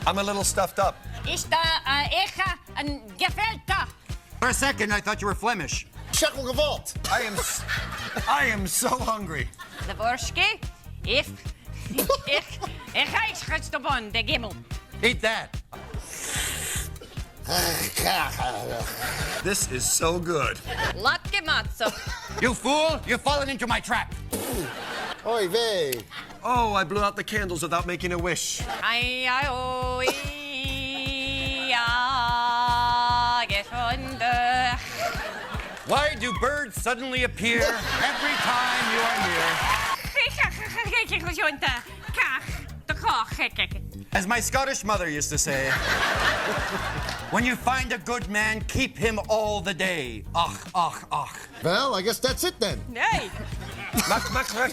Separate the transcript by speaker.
Speaker 1: I'm a little stuffed up.
Speaker 2: Is dat een gevelte?
Speaker 3: For a second, I thought you were Flemish.
Speaker 4: Shekel gewalt.
Speaker 1: I am so hungry.
Speaker 2: De worstje? Ik ga geschutst de gimmel.
Speaker 3: Eat that.
Speaker 1: This is so good.
Speaker 2: Laat gematzo.
Speaker 3: You fool! You've fallen into my trap.
Speaker 4: Oei wee.
Speaker 1: Oh, I blew out the candles without making a wish.
Speaker 2: Ai, oi, ja, gevonden.
Speaker 3: Why do birds suddenly appear every time you are near? As my Scottish mother used to say, when you find a good man, keep him all the day. Ach, ach, ach.
Speaker 4: Well, I guess that's it then.
Speaker 2: Nee.
Speaker 1: Makkelijk.